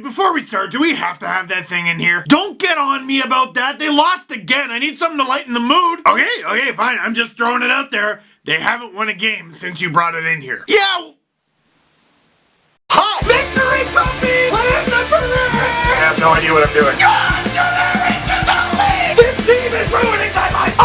before we start, do we have to have that thing in here? Don't get on me about that. They lost again. I need something to lighten the mood. Okay, fine. I'm just throwing it out there. They haven't won a game since you brought it in here. Yeah. Hi. Victory Puppy! Plan the parade! I have no idea what I'm doing. God, this team is ruining my life.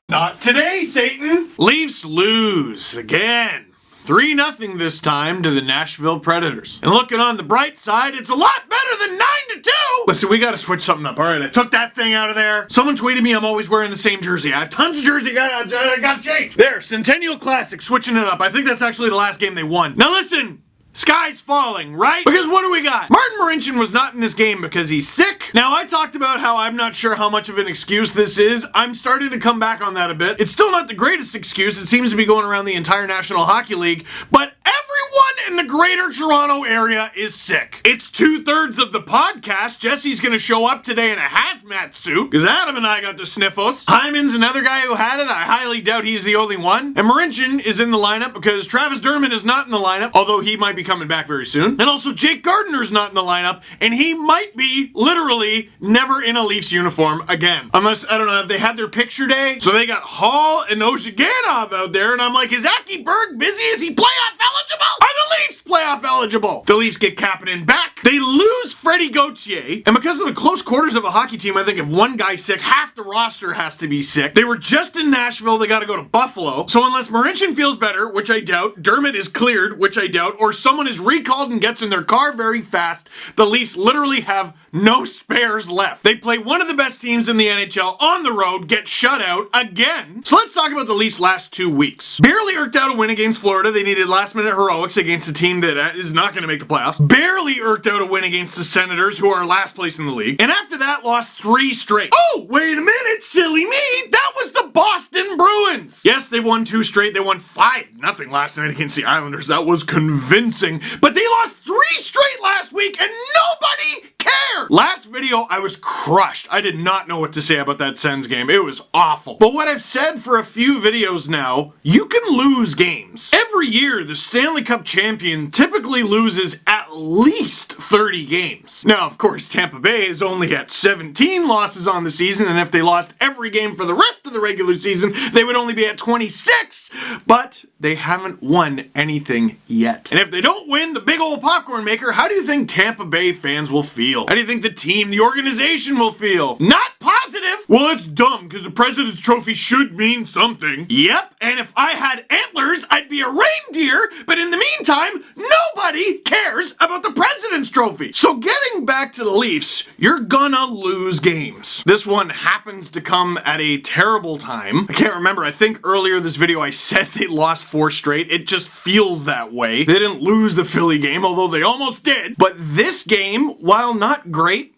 Not today, Satan! Leafs lose again. 3-0 this time to the Nashville Predators. And looking on the bright side, it's a lot better than 9-2! Listen, we gotta switch something up. Alright, I took that thing out of there. Someone tweeted me I'm always wearing the same jersey. I have tons of jersey, I gotta change. There, Centennial Classic, switching it up. I think that's actually the last game they won. Now listen! Sky's falling, right? Because what do we got? Martin Marincin was not in this game because he's sick. Now, I talked about how I'm not sure how much of an excuse this is. I'm starting to come back on that a bit. It's still not the greatest excuse. It seems to be going around the entire National Hockey League, but everyone in the greater Toronto area is sick. It's 2/3 of the podcast. Jesse's gonna show up today in a hazmat suit, because Adam and I got the sniffles. Hyman's another guy who had it. I highly doubt he's the only one. And Marincin is in the lineup because Travis Dermott is not in the lineup, although he might be coming back very soon. And also Jake Gardner's not in the lineup, and he might be literally never in a Leafs uniform again. Unless, I don't know, have they had their picture day? So they got Hall and Oshiganov out there, and I'm like, is Aki Berg busy? Is he playoff eligible? Are the Leafs playoff eligible? The Leafs get Kapanen back. They lose Freddie Gauthier, and because of the close quarters of a hockey team, I think if one guy's sick, half the roster has to be sick. They were just in Nashville, they gotta go to Buffalo. So unless Marincin feels better, which I doubt, Dermott is cleared, which I doubt, or someone is recalled and gets in their car very fast, the Leafs literally have no spares left. They play one of the best teams in the NHL on the road, get shut out again. So let's talk about the Leafs' last 2 weeks. Barely eked out a win against Florida. They needed last-minute heroics against a team that is not going to make the playoffs. Barely eked out a win against the Senators, who are last place in the league. And after that, lost 3 straight. Oh, wait a minute, silly me! That was the Boston Bruins! Yes, they won 2 straight. They won 5-0 last night against the Islanders. That was convincing. But they lost 3 straight last week, and nobody cared! Last video, I was crushed. I did not know what to say about that Sens game. It was awful. But what I've said for a few videos now, you can lose games. Every year, the Stanley Cup champion typically loses at least 30 games. Now, of course, Tampa Bay is only at 17 losses on the season, and if they lost every game for the rest of the regular season, they would only be at 26, but they haven't won anything yet. And if they don't win the big old popcorn maker, how do you think Tampa Bay fans will feel? How do you think the team, the organization will feel? Not positive! Well, it's dumb, because the President's Trophy should mean something. Yep, and if I had antlers, I'd be a reindeer, but in the meantime, nobody cares about the President's Trophy. So getting back to the Leafs, you're gonna lose games. This one happens to come at a terrible time. I can't remember, I think earlier this video I said they lost 4 straight. It just feels that way. They didn't lose the Philly game, although they almost did. But this game, while not great,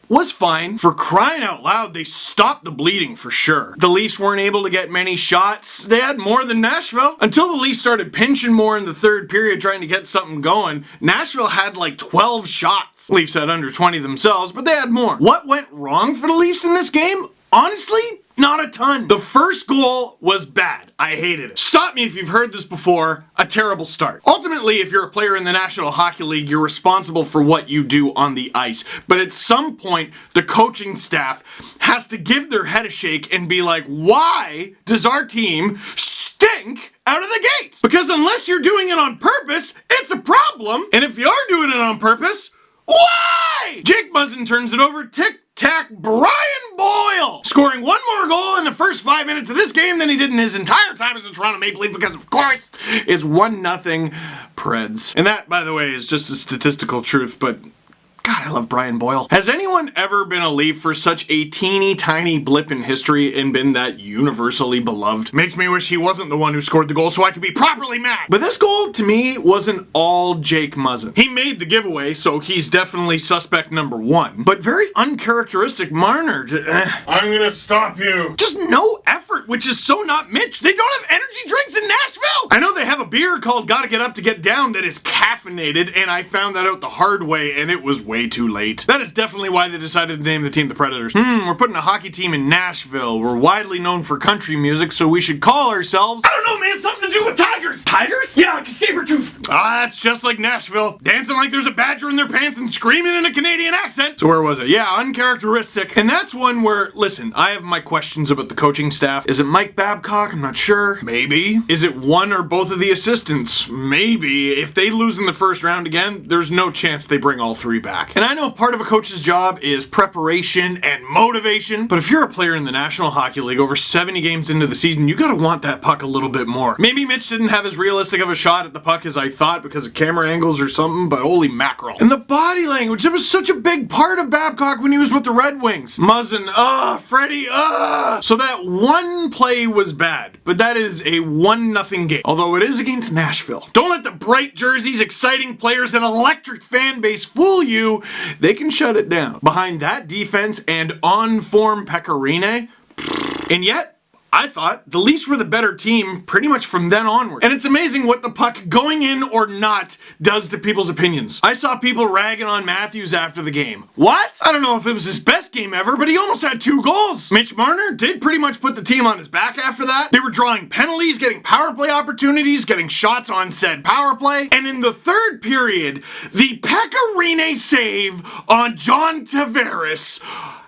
was fine. For crying out loud, they stopped the bleeding for sure. The Leafs weren't able to get many shots. They had more than Nashville. Until the Leafs started pinching more in the third period trying to get something going, Nashville had like 12 shots. Leafs had under 20 themselves, but they had more. What went wrong for the Leafs in this game? Honestly, not a ton. The first goal was bad. I hated it. Stop me if you've heard this before. A terrible start. Ultimately, if you're a player in the National Hockey League, you're responsible for what you do on the ice. But at some point, the coaching staff has to give their head a shake and be like, why does our team stink out of the gates? Because unless you're doing it on purpose, it's a problem. And if you are doing it on purpose, why? Jake Muzzin turns it over. Tic-tac, Brian Boyle scoring one more goal in the first 5 minutes of this game than he did in his entire time as a Toronto Maple Leaf, because of course it's 1-0 Preds. And that, by the way, is just a statistical truth, but God, I love Brian Boyle. Has anyone ever been a Leaf for such a teeny tiny blip in history and been that universally beloved? Makes me wish he wasn't the one who scored the goal so I could be properly mad. But this goal, to me, wasn't all Jake Muzzin. He made the giveaway, so he's definitely suspect number 1. But very uncharacteristic Marner. I'm gonna stop you. Just no effort, which is so not Mitch. They don't have energy drinks in Nashville. I know they have a beer called Gotta Get Up to Get Down that is caffeinated, and I found that out the hard way, and it was way way too late. That is definitely why they decided to name the team the Predators. We're putting a hockey team in Nashville. We're widely known for country music, so we should call ourselves, I don't know, man, something to do with tigers. Tigers? Yeah, like a saber tooth. It's just like Nashville. Dancing like there's a badger in their pants and screaming in a Canadian accent. So where was it? Yeah, uncharacteristic. And that's one where, listen, I have my questions about the coaching staff. Is it Mike Babcock? I'm not sure. Maybe. Is it one or both of the assistants? Maybe. If they lose in the first round again, there's no chance they bring all three back. And I know part of a coach's job is preparation and motivation, but if you're a player in the National Hockey League over 70 games into the season, you gotta want that puck a little bit more. Maybe Mitch didn't have as realistic of a shot at the puck as I thought because of camera angles or something, but holy mackerel. And the body language, it was such a big part of Babcock when he was with the Red Wings. Muzzin, Freddie, So that one play was bad, but that is a 1-0 game. Although it is against Nashville. Don't let the bright jerseys, exciting players, and electric fan base fool you. They can shut it down. Behind that defense and on-form Pecorine, and yet, I thought the Leafs were the better team pretty much from then onward. And it's amazing what the puck, going in or not, does to people's opinions. I saw people ragging on Matthews after the game. What? I don't know if it was his best game ever, but he almost had 2 goals. Mitch Marner did pretty much put the team on his back after that. They were drawing penalties, getting power play opportunities, getting shots on said power play. And in the third period, the Pecorine save on John Tavares.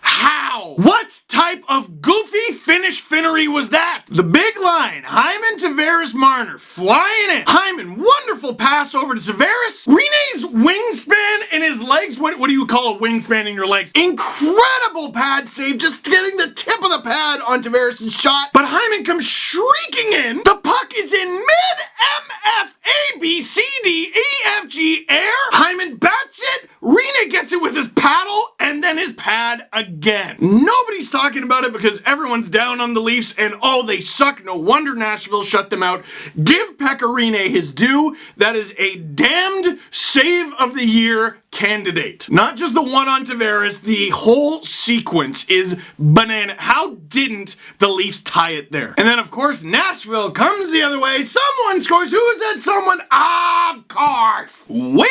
How? What type of goofy finnery was that? The big line, Hyman, Tavares, Marner, flying in. Hyman, wonderful pass over to Tavares. Rene's wingspan in his legs, what do you call a wingspan in your legs? Incredible pad save, just getting the tip of the pad on Tavares' shot. But Hyman comes shrieking in. The puck is in mid-MFABCDEFG air. Hyman bats it. Rene gets it with his paddle and then his pad again. Nobody's talking about it because everyone's down on the Leafs and they suck. No wonder Nashville shut them out. Give Pecorine his due. That is a damned save of the year candidate. Not just the one on Tavares, the whole sequence is banana. How didn't the Leafs tie it there? And then of course Nashville comes the other way. Someone scores. Who is that someone? Of course, Wayne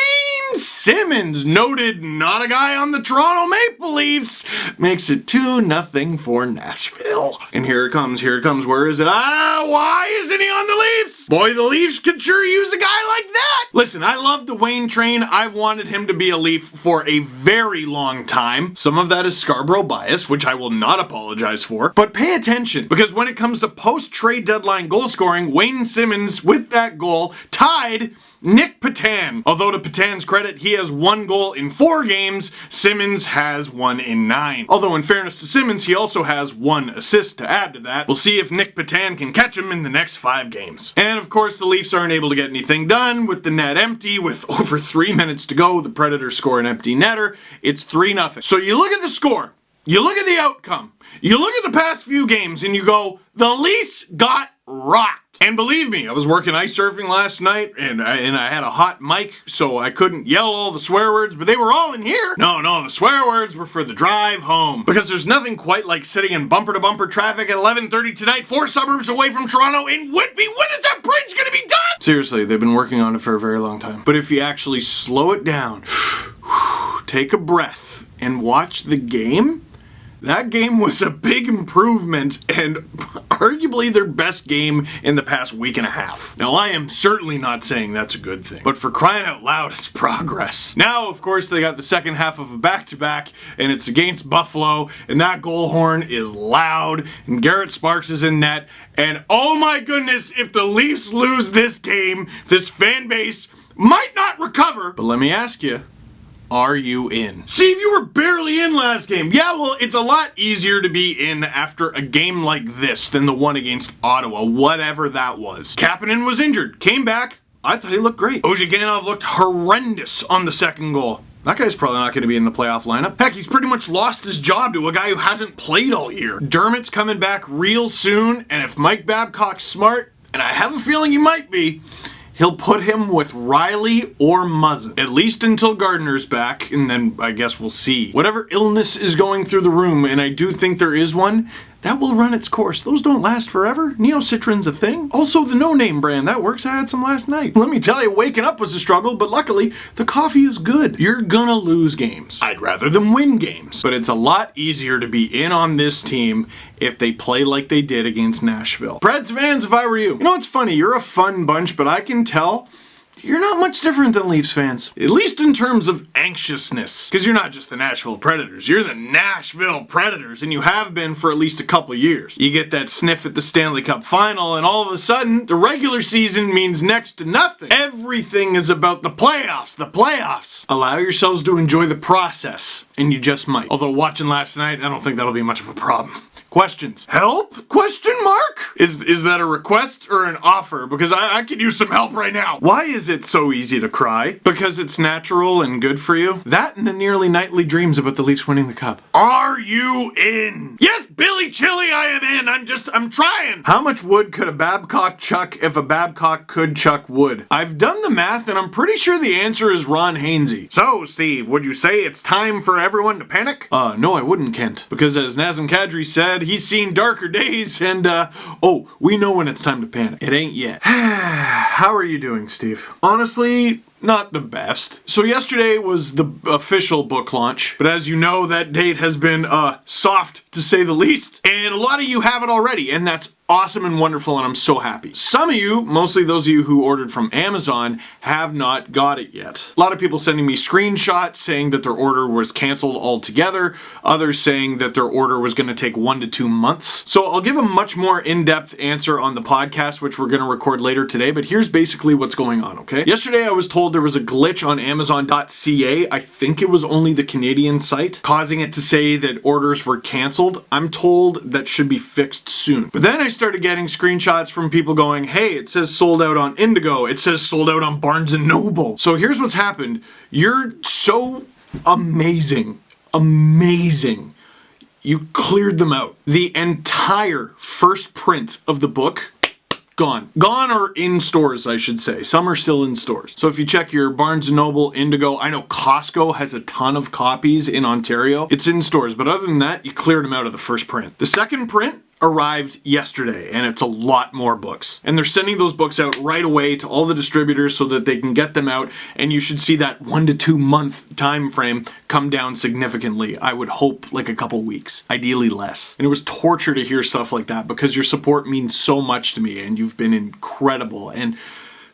Simmons, noted not a guy on the Toronto Maple Leafs, makes it 2-0 for Nashville. And here it comes. Where is it? Why isn't he on the Leafs? Boy, the Leafs could sure use a guy like that. Listen, I love the Wayne train. I've wanted him to be a Leaf for a very long time. Some of that is Scarborough bias, which I will not apologize for. But pay attention, because when it comes to post-trade deadline goal scoring, Wayne Simmons, with that goal, tied Nick Patan. Although to Patan's credit, he has 1 goal in 4 games, Simmons has 1 in 9. Although in fairness to Simmons, he also has 1 assist to add to that. We'll see if Nick Patan can catch him in the next 5 games. And of course, the Leafs aren't able to get anything done with the net empty. With over 3 minutes to go, the Predators score an empty netter. It's 3-0. So you look at the score, you look at the outcome, you look at the past few games, and you go, the Leafs got rocked. And believe me, I was working ice surfing last night, and I had a hot mic, so I couldn't yell all the swear words, but they were all in here. No, the swear words were for the drive home. Because there's nothing quite like sitting in bumper-to-bumper traffic at 11:30 tonight, 4 suburbs away from Toronto in Whitby. When is that bridge gonna be done? Seriously, they've been working on it for a very long time. But if you actually slow it down, take a breath, and watch the game, that game was a big improvement and arguably their best game in the past week and a half. Now, I am certainly not saying that's a good thing, but for crying out loud, it's progress. Now, of course, they got the second half of a back-to-back, and it's against Buffalo, and that goal horn is loud, and Garrett Sparks is in net, and oh my goodness, if the Leafs lose this game, this fan base might not recover. But let me ask you, are you in? Steve, you were barely in last game. Yeah, well, it's a lot easier to be in after a game like this than the one against Ottawa, whatever that was. Kapanen was injured, came back. I thought he looked great. Ozhiganov looked horrendous on the second goal. That guy's probably not going to be in the playoff lineup. Heck, he's pretty much lost his job to a guy who hasn't played all year. Dermott's coming back real soon, and if Mike Babcock's smart, and I have a feeling he might be, he'll put him with Riley or Muzzin, at least until Gardner's back, and then I guess we'll see. Whatever illness is going through the room, and I do think there is one, that will run its course. Those don't last forever. Neocitrin's a thing. Also, the No Name brand, that works. I had some last night. Let me tell you, waking up was a struggle, but luckily, the coffee is good. You're gonna lose games. I'd rather them win games. But it's a lot easier to be in on this team if they play like they did against Nashville. Preds fans, if I were you. You know, it's funny, you're a fun bunch, but I can tell you're not much different than Leafs fans. At least in terms of anxiousness. Because you're not just the Nashville Predators, you're the Nashville Predators, and you have been for at least a couple years. You get that sniff at the Stanley Cup final, and all of a sudden, the regular season means next to nothing. Everything is about the playoffs, the playoffs. Allow yourselves to enjoy the process, and you just might. Although watching last night, I don't think that'll be much of a problem. Questions? Help? Question mark? Is that a request or an offer? Because I could use some help right now. Why is it so easy to cry? Because it's natural and good for you? That and the nearly nightly dreams about the Leafs winning the cup. Are you in? Yes, Billy Chili, I am in. I'm trying. How much wood could a Babcock chuck if a Babcock could chuck wood? I've done the math and I'm pretty sure the answer is Ron Hainsey. So, Steve, would you say it's time for everyone to panic? No, I wouldn't, Kent. Because as Nazem Kadri said, he's seen darker days, and, we know when it's time to panic. It ain't yet. How are you doing, Steve? Honestly, not the best. So yesterday was the official book launch, but as you know, that date has been, soft, to say the least, and a lot of you have it already, and that's awesome and wonderful, and I'm so happy. Some of you, mostly those of you who ordered from Amazon, have not got it yet. A lot of people sending me screenshots saying that their order was canceled altogether, others saying that their order was going to take 1 to 2 months. So I'll give a much more in-depth answer on the podcast, which we're going to record later today, but here's basically what's going on, okay? Yesterday I was told there was a glitch on Amazon.ca, I think it was only the Canadian site, causing it to say that orders were canceled. I'm told that should be fixed soon. But then I started getting screenshots from people going, hey, it says sold out on Indigo, it says sold out on Barnes & Noble. So here's what's happened. You're so amazing. You cleared them out. The entire first print of the book, gone. Gone or in stores, I should say. Some are still in stores. So if you check your Barnes & Noble, Indigo, I know Costco has a ton of copies in Ontario. It's in stores, but other than that, you cleared them out of the first print. The second print arrived yesterday, and it's a lot more books. And they're sending those books out right away to all the distributors so that they can get them out, and you should see that 1 to 2 month time frame come down significantly. I would hope like a couple weeks, ideally less. And it was torture to hear stuff like that because your support means so much to me, and you've been incredible. And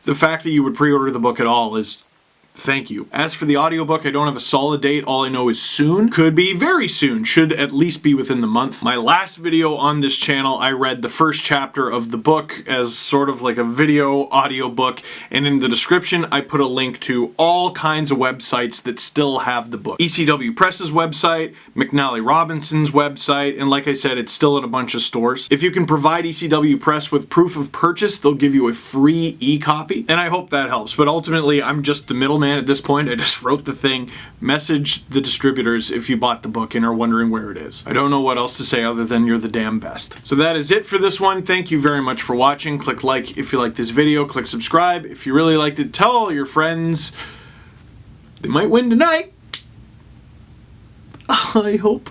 the fact that you would pre-order the book at all is thank you. As for the audiobook, I don't have a solid date. All I know is soon. Could be very soon. Should at least be within the month. My last video on this channel, I read the first chapter of the book as sort of like a video audiobook, and in the description I put a link to all kinds of websites that still have the book. ECW Press's website, McNally Robinson's website, and like I said, it's still at a bunch of stores. If you can provide ECW Press with proof of purchase, they'll give you a free e-copy, and I hope that helps. But ultimately, I'm just the middleman at this point. I just wrote the thing, message the distributors if you bought the book and are wondering where it is. I don't know what else to say other than you're the damn best. So that is it for this one. Thank you very much for watching. Click like if you like this video. Click subscribe if you really liked it. Tell all your friends. They might win tonight. I hope.